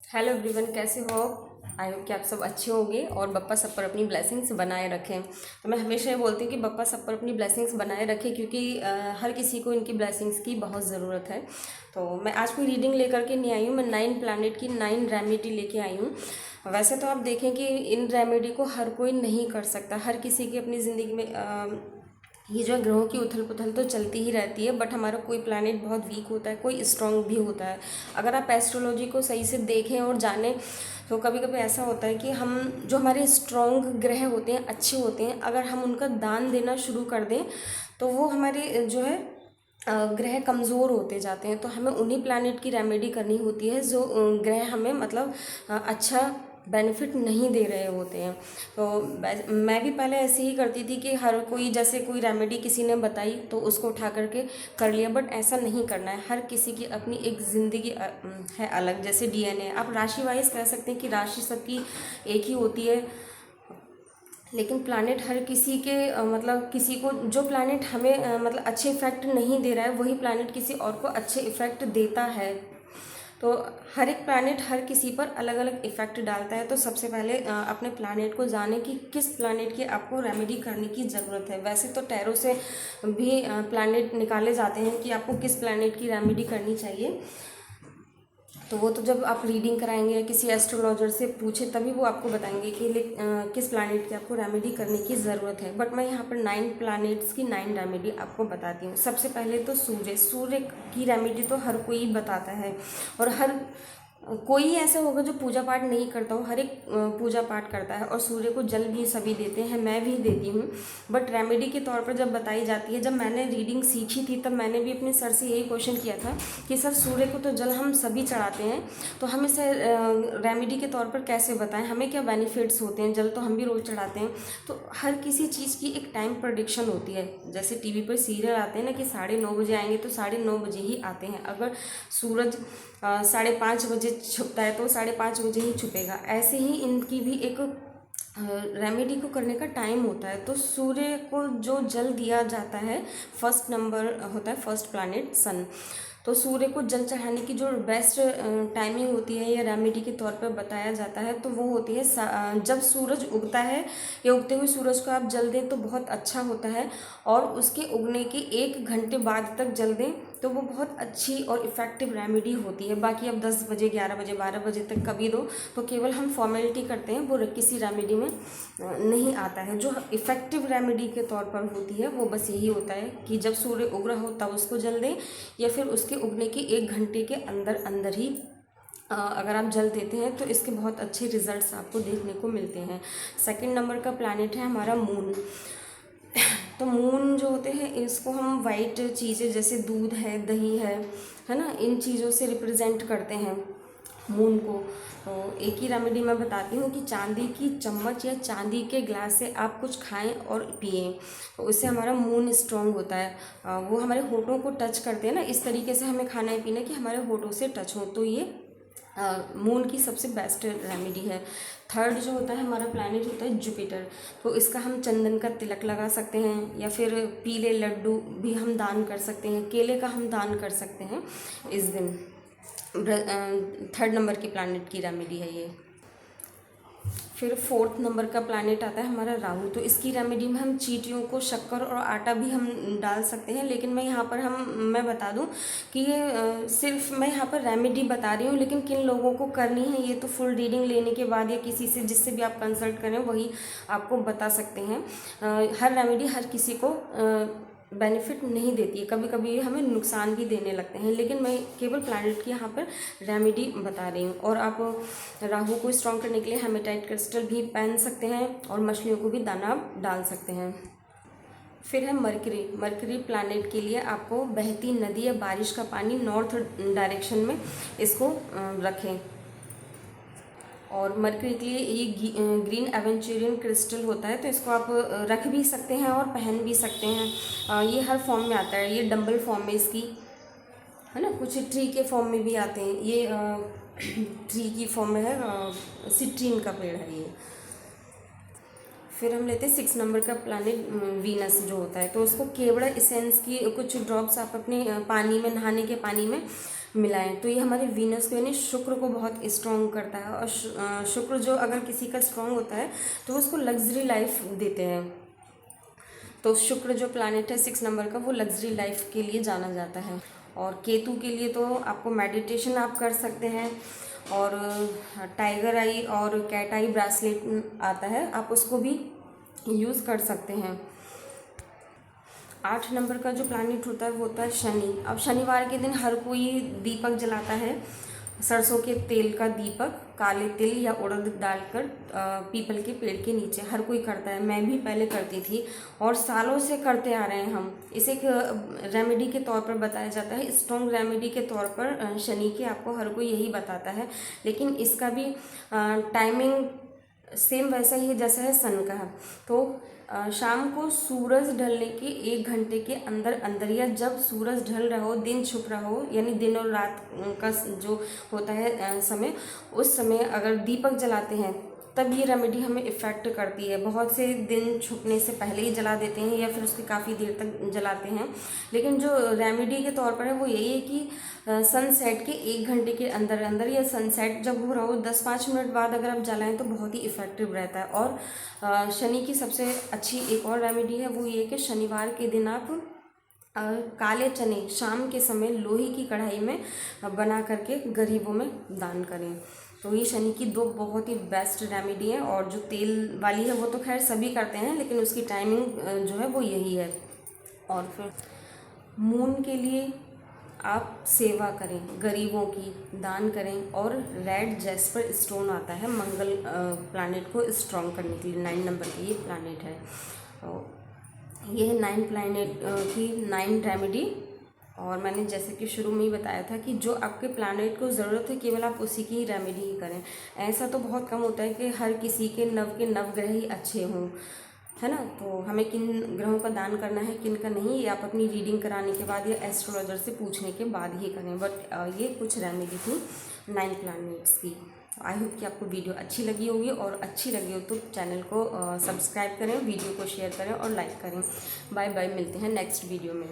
Hello everyone, कैसे हो? I hope कि आप सब अच्छे होंगे और बप्पा सब पर अपनी ब्लेसिंग्स बनाए रखें। तो मैं हमेशा ये बोलती हूँ कि बप्पा सब पर अपनी ब्लेसिंग्स बनाए रखें, क्योंकि हर किसी को इनकी ब्लेसिंग्स की बहुत ज़रूरत है। तो मैं आज कोई रीडिंग लेकर के नहीं आई हूँ, मैं 9 प्लैनेट की 9 रेमेडी लेके आई हूँ। वैसे तो आप देखें कि इन रेमेडी को हर कोई नहीं कर सकता, हर किसी की अपनी ज़िंदगी में ये जो है ग्रहों की उथल पुथल तो चलती ही रहती है। बट हमारा कोई प्लैनेट बहुत वीक होता है, कोई स्ट्रांग भी होता है। अगर आप एस्ट्रोलॉजी को सही से देखें और जानें तो कभी कभी ऐसा होता है कि हम जो हमारे स्ट्रांग ग्रह होते हैं, अच्छे होते हैं, अगर हम उनका दान देना शुरू कर दें तो वो हमारे जो है ग्रह कमज़ोर होते जाते हैं। तो हमें उन्हीं प्लैनेट की रेमेडी करनी होती है जो ग्रह हमें मतलब अच्छा बेनिफिट नहीं दे रहे होते हैं। तो मैं भी पहले ऐसे ही करती थी कि हर कोई जैसे कोई रेमेडी किसी ने बताई तो उसको उठा करके कर लिया। बट ऐसा नहीं करना है, हर किसी की अपनी एक ज़िंदगी है अलग। जैसे डीएनए, आप राशि वाइज कह सकते हैं कि राशि सबकी एक ही होती है, लेकिन प्लैनेट हर किसी के मतलब किसी को जो प्लैनेट हमें मतलब अच्छे इफ़ेक्ट नहीं दे रहा है, वही प्लैनेट किसी और को अच्छे इफ़ेक्ट देता है। तो हर एक प्लैनेट हर किसी पर अलग अलग इफ़ेक्ट डालता है। तो सबसे पहले अपने प्लैनेट को जाने कि किस प्लैनेट की आपको रेमेडी करने की ज़रूरत है। वैसे तो टैरो से भी प्लैनेट निकाले जाते हैं कि आपको किस प्लैनेट की रेमेडी करनी चाहिए। तो वो तो जब आप रीडिंग कराएंगे या किसी एस्ट्रोलॉजर से पूछे तभी वो आपको बताएंगे कि किस प्लैनेट की आपको रेमेडी करने की ज़रूरत है। बट मैं यहाँ पर 9 प्लैनेट्स की 9 रेमेडी आपको बताती हूँ। सबसे पहले तो सूर्य की रेमेडी तो हर कोई बताता है, और हर कोई ऐसा होगा जो पूजा पाठ नहीं करता हो, हर एक पूजा पाठ करता है और सूर्य को जल भी सभी देते हैं, मैं भी देती हूँ। बट रेमेडी के तौर पर जब बताई जाती है, जब मैंने रीडिंग सीखी थी तब मैंने भी अपने सर से यही क्वेश्चन किया था कि सर सूर्य को तो जल हम सभी चढ़ाते हैं, तो हम इसे रेमेडी के तौर पर कैसे बताएं, हमें क्या बेनिफिट्स होते हैं, जल तो हम भी रोज़ चढ़ाते हैं। तो हर किसी चीज़ की एक टाइम प्रेडिक्शन होती है। जैसे टीवी पर सीरियल आते हैं ना कि 9:30 बजे आएंगे, तो 9:30 बजे ही आते हैं। अगर सूरज 5:30 बजे छुपता है तो 5:30 बजे ही छुपेगा। ऐसे ही इनकी भी एक रेमेडी को करने का टाइम होता है। तो सूर्य को जो जल दिया जाता है, फर्स्ट नंबर होता है फर्स्ट प्लैनेट सन। तो सूर्य को जल चढ़ाने की जो बेस्ट टाइमिंग होती है या रेमेडी के तौर पर बताया जाता है, तो वो होती है जब सूरज उगता है या उगते हुए सूरज को आप जल दें तो बहुत अच्छा होता है। और उसके उगने के 1 घंटे बाद तक जल दें तो वो बहुत अच्छी और इफ़ेक्टिव रेमेडी होती है। बाकी अब 10 बजे, 11 बजे, 12 बजे तक कभी दो तो केवल हम फॉर्मेलिटी करते हैं, वो किसी रेमेडी में नहीं आता है। जो इफ़ेक्टिव रेमेडी के तौर पर होती है वो बस यही होता है कि जब सूर्य उग रहा हो तब उसको जल दें, या फिर उसके उगने के 1 घंटे के अंदर अंदर ही अगर आप जल देते हैं तो इसके बहुत अच्छे रिजल्ट्स आपको देखने को मिलते हैं। सेकंड नंबर का प्लैनेट है हमारा मून। तो मून जो होते हैं इसको हम वाइट चीज़ें जैसे दूध है, दही है ना, इन चीज़ों से रिप्रेजेंट करते हैं मून को। तो एक ही रेमेडी मैं बताती हूँ कि चांदी की चम्मच या चांदी के ग्लास से आप कुछ खाएं और पिएं, तो उससे हमारा मून स्ट्रांग होता है। वो हमारे होठों को टच करते हैं ना, इस तरीके से हमें खाना है पीना कि हमारे होठों से टच हो। तो ये मून की सबसे बेस्ट रेमेडी है। थर्ड जो होता है हमारा प्लैनेट होता है जुपिटर। तो इसका हम चंदन का तिलक लगा सकते हैं, या फिर पीले लड्डू भी हम दान कर सकते हैं, केले का हम दान कर सकते हैं इस दिन। थर्ड नंबर की प्लैनेट की रेमेडी है ये। फिर फोर्थ नंबर का प्लैनेट आता है हमारा राहु। तो इसकी रेमेडी में हम चींटियों को शक्कर और आटा भी हम डाल सकते हैं। लेकिन मैं बता दूं कि ये सिर्फ मैं यहाँ पर रेमेडी बता रही हूँ, लेकिन किन लोगों को करनी है ये तो फुल रीडिंग लेने के बाद या किसी से जिससे भी आप कंसल्ट करें वही आपको बता सकते हैं। हर रेमेडी हर किसी को बेनिफिट नहीं देती है, कभी कभी ये हमें नुकसान भी देने लगते हैं। लेकिन मैं केवल प्लैनेट की यहाँ पर रेमेडी बता रही हूँ। और आप राहु को स्ट्रॉन्ग करने के लिए हेमेटाइट क्रिस्टल भी पहन सकते हैं और मछलियों को भी दाना डाल सकते हैं। फिर है मरकरी प्लैनेट के लिए आपको बहती नदी या बारिश का पानी नॉर्थ डायरेक्शन में इसको रखें। और मरकरी के लिए ये ग्रीन एवेंचुरियन क्रिस्टल होता है, तो इसको आप रख भी सकते हैं और पहन भी सकते हैं। ये हर फॉर्म में आता है, ये डंबल फॉर्म में इसकी है ना, कुछ ट्री के फॉर्म में भी आते हैं। ये ट्री की फॉर्म में है, सिट्रीन का पेड़ है ये। फिर हम लेते हैं 6 नंबर का प्लानिट वीनस जो होता है, तो उसको केवड़ा इसेंस की कुछ ड्रॉप्स आप अपने पानी में, नहाने के पानी में मिलाएं, तो ये हमारे वीनस को यानी शुक्र को बहुत स्ट्रॉन्ग करता है। और शुक्र जो अगर किसी का स्ट्रॉन्ग होता है तो उसको लग्जरी लाइफ देते हैं। तो शुक्र जो प्लानिट है 6 नंबर का, वो लग्जरी लाइफ के लिए जाना जाता है। और केतु के लिए तो आपको मेडिटेशन आप कर सकते हैं, और टाइगर आई और कैट आई ब्रासलेट आता है, आप उसको भी यूज़ कर सकते हैं। 8 नंबर का जो प्लानिट होता है वो होता है शनि। अब शनिवार के दिन हर कोई दीपक जलाता है, सरसों के तेल का दीपक, काले तिल या उड़द डालकर पीपल के पेड़ के नीचे हर कोई करता है। मैं भी पहले करती थी और सालों से करते आ रहे हैं हम। इसे एक रेमेडी के तौर पर बताया जाता है, स्ट्रॉन्ग रेमेडी के तौर पर शनि के आपको हर कोई यही बताता है। लेकिन इसका भी टाइमिंग सेम वैसा ही है जैसा है सन का। तो शाम को सूरज ढलने के 1 घंटे के अंदर अंदर, या जब सूरज ढल रहा हो, दिन छुप रहा हो, यानी दिन और रात का जो होता है समय, उस समय अगर दीपक जलाते हैं तब ये रेमेडी हमें इफ़ेक्ट करती है। बहुत से दिन छुपने से पहले ही जला देते हैं या फिर उसके काफ़ी देर तक जलाते हैं, लेकिन जो रेमेडी के तौर पर है वो यही है कि सनसेट के 1 घंटे के अंदर अंदर, या सनसेट जब हो रहा हो 10-5 मिनट बाद अगर आप जलाएं तो बहुत ही इफ़ेक्टिव रहता है। और शनि की सबसे अच्छी एक और रेमेडी है, वो ये कि शनिवार के दिन आप काले चने शाम के समय लोहे की कढ़ाई में बना करके गरीबों में दान करें। तो ये शनि की 2 बहुत ही बेस्ट रेमेडी है। और जो तेल वाली है वो तो खैर सभी करते हैं, लेकिन उसकी टाइमिंग जो है वो यही है। और फिर मून के लिए आप सेवा करें, गरीबों की दान करें। और रेड जैस्पर स्टोन आता है मंगल प्लैनेट को स्ट्रॉन्ग करने के लिए, 9 नंबर की ये प्लैनेट है। तो ये है 9 प्लैनेट की 9 रेमेडी। और मैंने जैसे कि शुरू में ही बताया था कि जो आपके प्लैनेट को ज़रूरत है केवल आप उसी की रेमेडी ही करें। ऐसा तो बहुत कम होता है कि हर किसी के नव ग्रह ही अच्छे हों, है ना। तो हमें किन ग्रहों का दान करना है, किन का नहीं, ये आप अपनी रीडिंग कराने के बाद या एस्ट्रोलॉजर से पूछने के बाद ही करें। बट ये कुछ रेमेडी थी 9 प्लैनेट्स की। आई होप कि आपको वीडियो अच्छी लगी होगी, और अच्छी लगी हो तो चैनल को सब्सक्राइब करें, वीडियो को शेयर करें और लाइक करें। बाय बाय, मिलते हैं नेक्स्ट वीडियो में।